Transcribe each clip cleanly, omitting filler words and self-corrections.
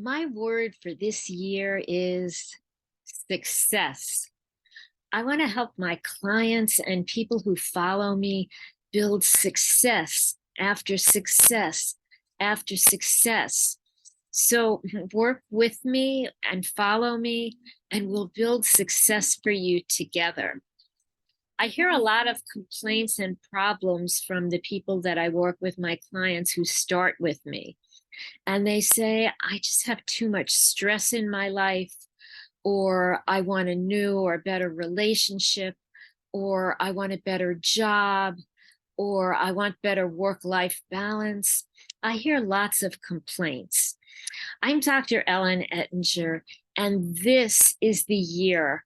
My word for this year is success. I want to help my clients and people who follow me build success after success after success. So work with me and follow me, and we'll build success for you together. I hear a lot of complaints and problems from the people that I work with, my clients who start with me. And they say, I just have too much stress in my life, or I want a new or better relationship, or I want a better job, or I want better work life balance. I hear lots of complaints. I'm Dr. Ellen Ettinger, and this is the year.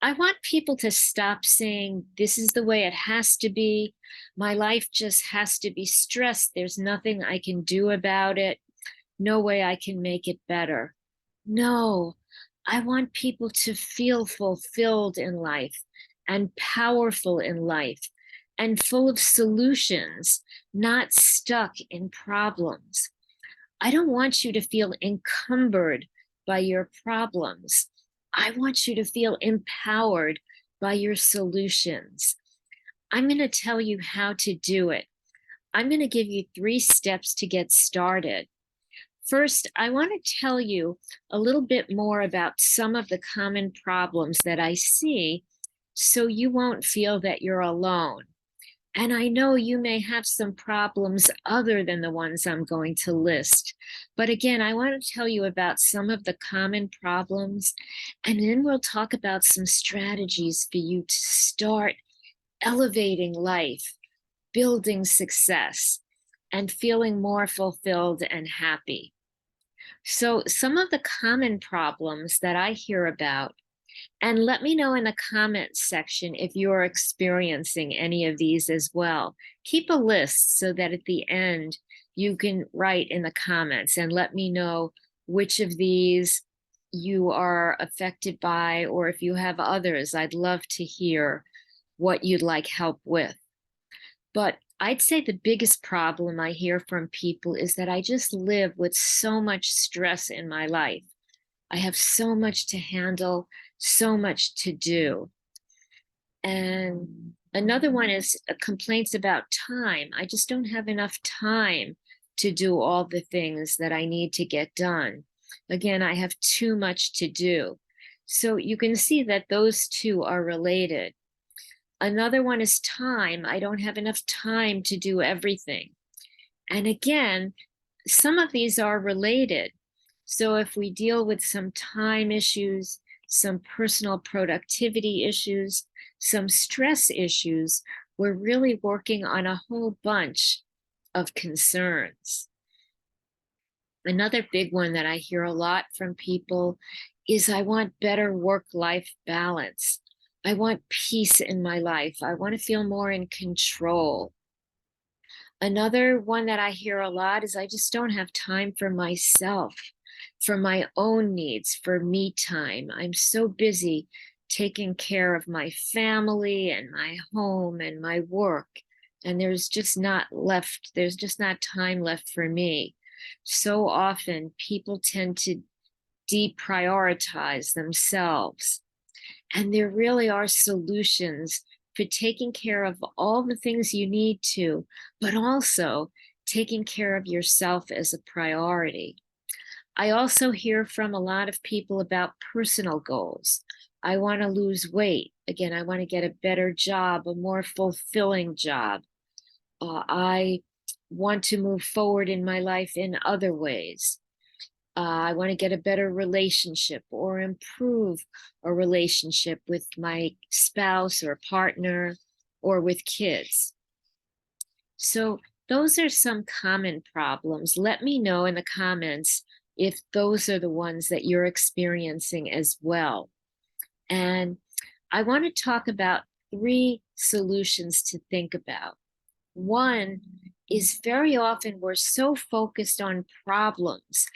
I want people to stop saying, this is the way it has to be. My life just has to be stressed. There's nothing I can do about it. No way I can make it better. No, I want people to feel fulfilled in life and powerful in life and full of solutions, not stuck in problems. I don't want you to feel encumbered by your problems. I want you to feel empowered by your solutions. I'm going to tell you how to do it. I'm going to give you 3 steps to get started. First, I want to tell you a little bit more about some of the common problems that I see so you won't feel that you're alone. And I know you may have some problems other than the ones I'm going to list. But again, I want to tell you about some of the common problems, and then we'll talk about some strategies for you to start elevating life, building success, and feeling more fulfilled and happy. So, some of the common problems that I hear about, and let me know in the comments section if you're experiencing any of these as well. Keep a list so that at the end you can write in the comments and let me know which of these you are affected by, or if you have others. I'd love to hear what you'd like help with. But I'd say the biggest problem I hear from people is that I just live with so much stress in my life. I have so much to handle, so much to do. And another one is complaints about time. I just don't have enough time to do all the things that I need to get done. Again, I have too much to do. So you can see that those two are related. Another one is time. I don't have enough time to do everything. And again, some of these are related. So if we deal with some time issues, some personal productivity issues, some stress issues, we're really working on a whole bunch of concerns. Another big one that I hear a lot from people is I want better work-life balance. I want peace in my life. I want to feel more in control. Another one that I hear a lot is I just don't have time for myself, for my own needs, for me time. I'm so busy taking care of my family and my home and my work. And there's just not time left for me. So often people tend to deprioritize themselves. And there really are solutions for taking care of all the things you need to, but also taking care of yourself as a priority. I also hear from a lot of people about personal goals. I want to lose weight. Again, I want to get a better job, a more fulfilling job. I want to move forward in my life in other ways. I want to get a better relationship or improve a relationship with my spouse or partner or with kids. So, those are some common problems. Let me know in the comments if those are the ones that you're experiencing as well. And I want to talk about 3 solutions to think about. One is very often we're so focused on problems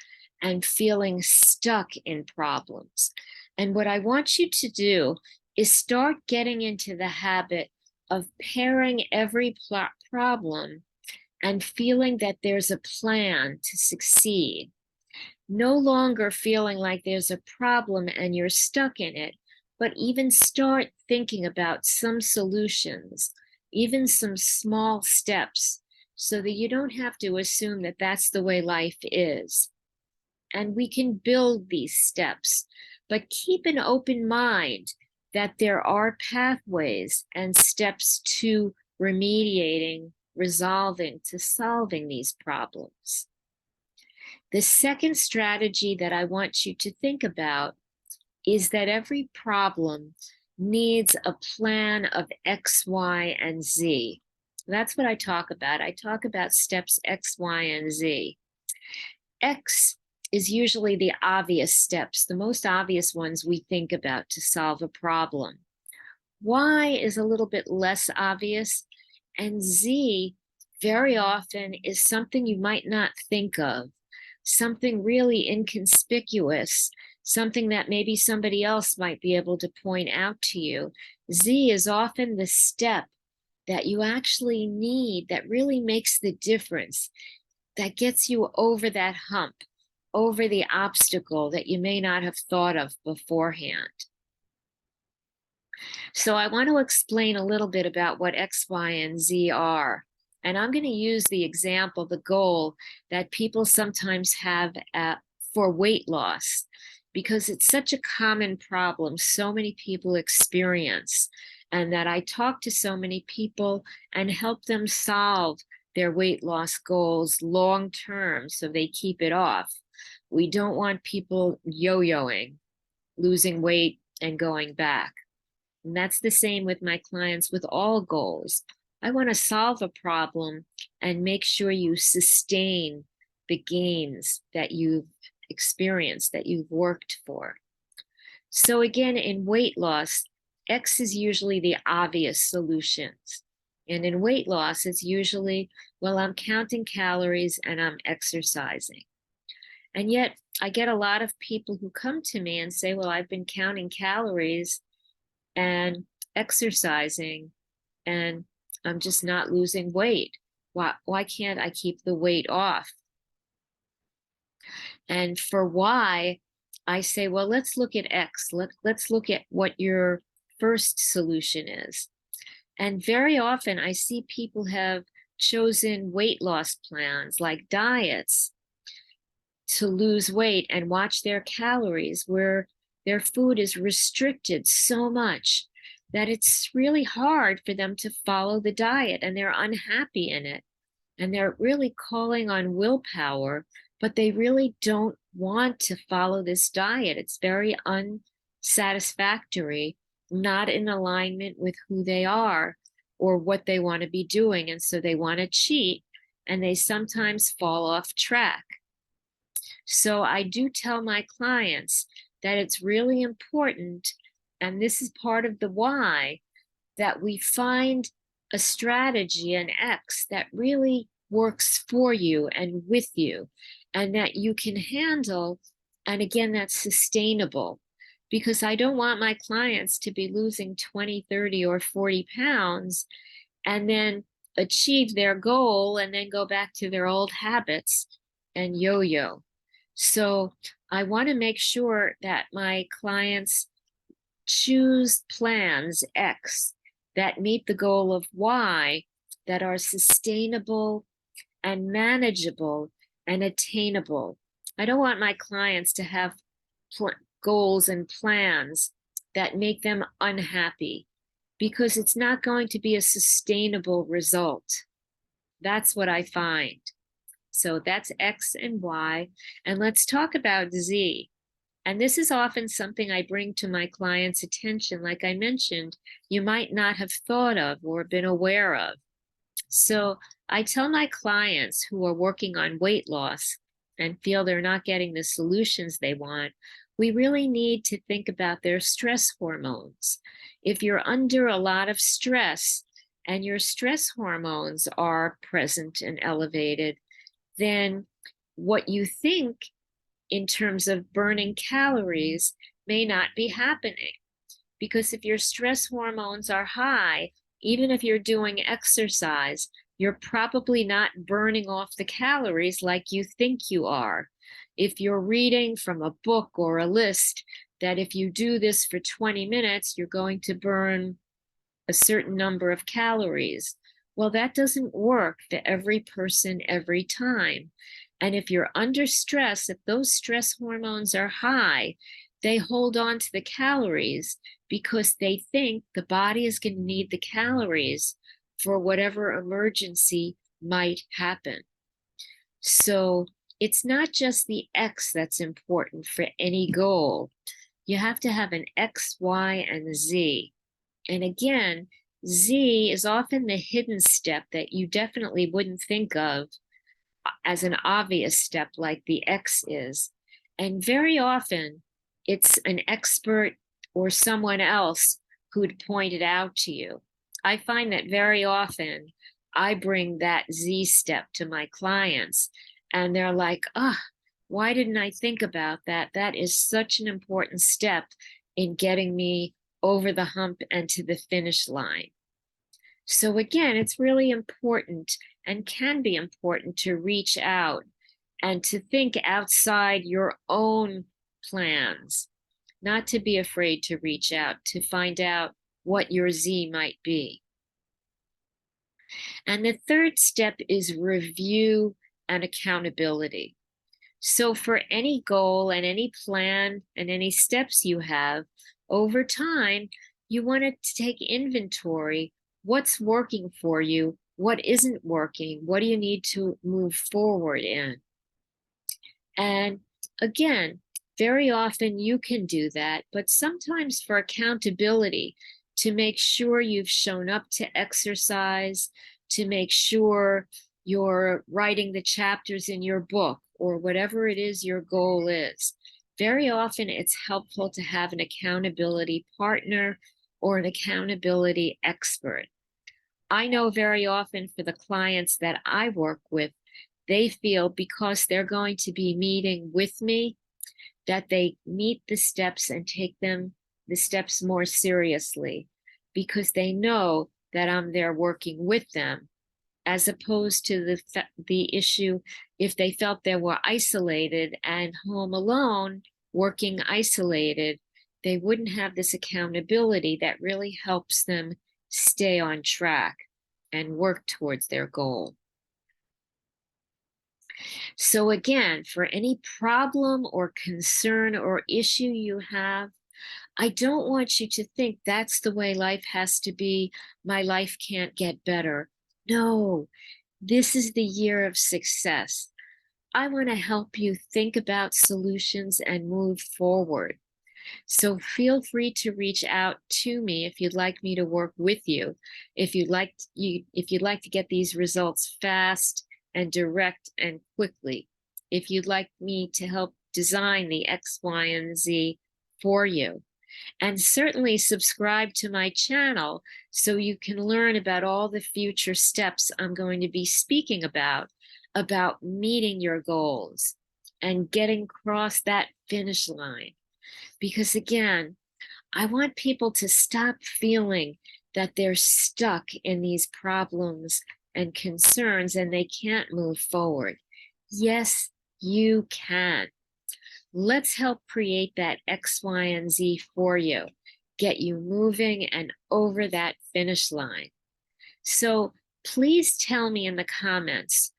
and feeling stuck in problems. And what I want you to do is start getting into the habit of pairing every problem and feeling that there's a plan to succeed. No longer feeling like there's a problem and you're stuck in it, but even start thinking about some solutions, even some small steps, so that you don't have to assume that that's the way life is. And we can build these steps, but keep an open mind that there are pathways and steps to remediating, resolving, to solving these problems. The second strategy that I want you to think about is that every problem needs a plan of X, Y, and Z. That's what I talk about. I talk about steps X, Y, and Z. X is usually the obvious steps, the most obvious ones we think about to solve a problem. Y is a little bit less obvious, and Z very often is something you might not think of, something really inconspicuous, something that maybe somebody else might be able to point out to you. Z is often the step that you actually need that really makes the difference, that gets you over that hump, over the obstacle that you may not have thought of beforehand. So I want to explain a little bit about what X, Y, and Z are. And I'm going to use the example, the goal that people sometimes have for weight loss, because it's such a common problem so many people experience, and that I talk to so many people and help them solve their weight loss goals long term so they keep it off. We don't want people yo-yoing, losing weight and going back. And that's the same with my clients with all goals. I want to solve a problem and make sure you sustain the gains that you've experienced, that you've worked for. So again, in weight loss, X is usually the obvious solutions. And in weight loss, it's usually, well, I'm counting calories and I'm exercising. And yet I get a lot of people who come to me and say, well, I've been counting calories and exercising, and I'm just not losing weight. Why can't I keep the weight off? And for why, I say, well, let's look at X. Let's look at what your first solution is. And very often I see people have chosen weight loss plans like diets to lose weight and watch their calories, where their food is restricted so much that it's really hard for them to follow the diet, and they're unhappy in it. And they're really calling on willpower, but they really don't want to follow this diet. It's very unsatisfactory, not in alignment with who they are or what they want to be doing. And so they want to cheat, and they sometimes fall off track. So I do tell my clients that it's really important, and this is part of the why, that we find a strategy, an X, that really works for you and with you, and that you can handle. And again, that's sustainable, because I don't want my clients to be losing 20, 30, or 40 pounds and then achieve their goal and then go back to their old habits and yo-yo. So I want to make sure that my clients choose plans X that meet the goal of Y, that are sustainable and manageable and attainable. I don't want my clients to have goals and plans that make them unhappy, because it's not going to be a sustainable result. That's what I find. So that's X and Y. And let's talk about Z. And this is often something I bring to my clients' attention. Like I mentioned, you might not have thought of or been aware of. So I tell my clients who are working on weight loss and feel they're not getting the solutions they want, we really need to think about their stress hormones. If you're under a lot of stress and your stress hormones are present and elevated, then what you think in terms of burning calories may not be happening. Because if your stress hormones are high, even if you're doing exercise, you're probably not burning off the calories like you think you are. If you're reading from a book or a list, that if you do this for 20 minutes, you're going to burn a certain number of calories. Well, that doesn't work for every person every time. And if you're under stress, if those stress hormones are high, they hold on to the calories because they think the body is going to need the calories for whatever emergency might happen. So it's not just the X that's important for any goal. You have to have an X, Y, and Z. And again, Z is often the hidden step that you definitely wouldn't think of as an obvious step like the X is. And very often it's an expert or someone else who'd point it out to you. I find that very often I bring that Z step to my clients and they're like, oh, why didn't I think about that? That is such an important step in getting me over the hump and to the finish line. So again, it's really important and can be important to reach out and to think outside your own plans, not to be afraid to reach out, to find out what your Z might be. And the third step is review and accountability. So for any goal and any plan and any steps you have over time, you want to take inventory. What's working for you? What isn't working? What do you need to move forward in? And again, very often you can do that, but sometimes for accountability, to make sure you've shown up to exercise, to make sure you're writing the chapters in your book or whatever it is your goal is. Very often it's helpful to have an accountability partner or an accountability expert. I know very often for the clients that I work with, they feel because they're going to be meeting with me, that they meet the steps and take the steps more seriously because they know that I'm there working with them, as opposed to the issue if they felt they were isolated and home alone, working isolated, they wouldn't have this accountability that really helps them stay on track and work towards their goal. So again, for any problem or concern or issue you have, I don't want you to think that's the way life has to be. My life can't get better. No, this is the year of success. I want to help you think about solutions and move forward. So feel free to reach out to me if you'd like me to work with you. If you'd like to get these results fast and direct and quickly. If you'd like me to help design the X, Y, and Z for you. And certainly subscribe to my channel so you can learn about all the future steps I'm going to be speaking about meeting your goals and getting across that finish line. Because again, I want people to stop feeling that they're stuck in these problems and concerns and they can't move forward. Yes, you can. Let's help create that X, Y, and Z for you, get you moving and over that finish line. So please tell me in the comments,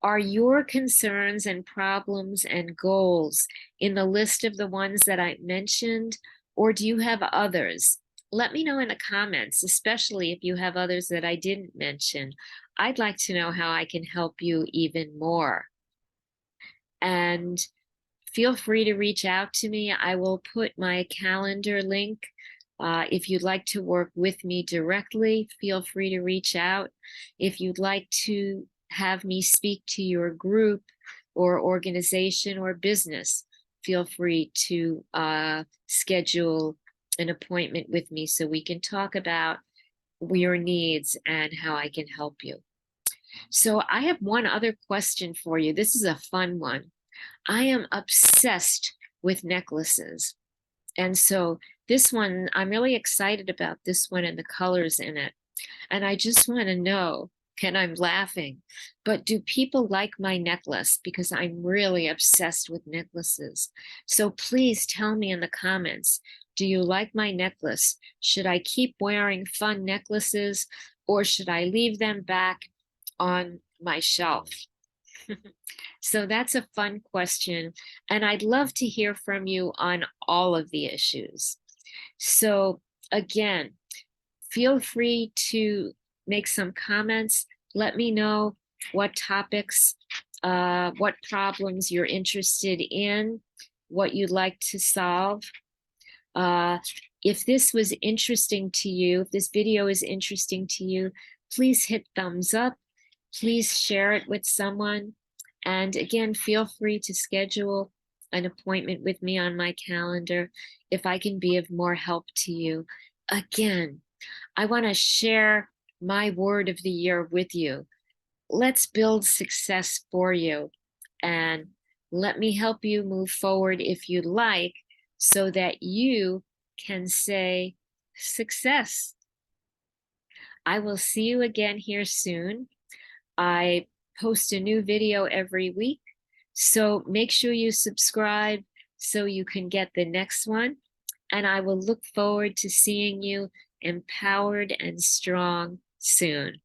are your concerns and problems and goals in the list of the ones that I mentioned, or do you have others? Let me know in the comments, especially if you have others that I didn't mention. I'd like to know how I can help you even more. And feel free to reach out to me. I will put my calendar link. If you'd like to work with me directly, feel free to reach out. If you'd like to have me speak to your group or organization or business, feel free to schedule an appointment with me so we can talk about your needs and how I can help you. So I have one other question for you. This is a fun one. I am obsessed with necklaces. And so this one, I'm really excited about this one and the colors in it. And I just want to know, and I'm laughing. But do people like my necklace? Because I'm really obsessed with necklaces. So please tell me in the comments, do you like my necklace? Should I keep wearing fun necklaces or should I leave them back on my shelf? So that's a fun question. And I'd love to hear from you on all of the issues. So again, feel free to make some comments. Let me know what topics, what problems you're interested in, what you'd like to solve. Uh, if this was interesting to you, if this video is interesting to you, please hit thumbs up. Please share it with someone. And again, feel free to schedule an appointment with me on my calendar if I can be of more help to you. Again, I want to share my word of the year with you. Let's build success for you. And let me help you move forward if you'd like, so that you can say success. I will see you again here soon. I post a new video every week, so make sure you subscribe so you can get the next one. And I will look forward to seeing you empowered and strong soon.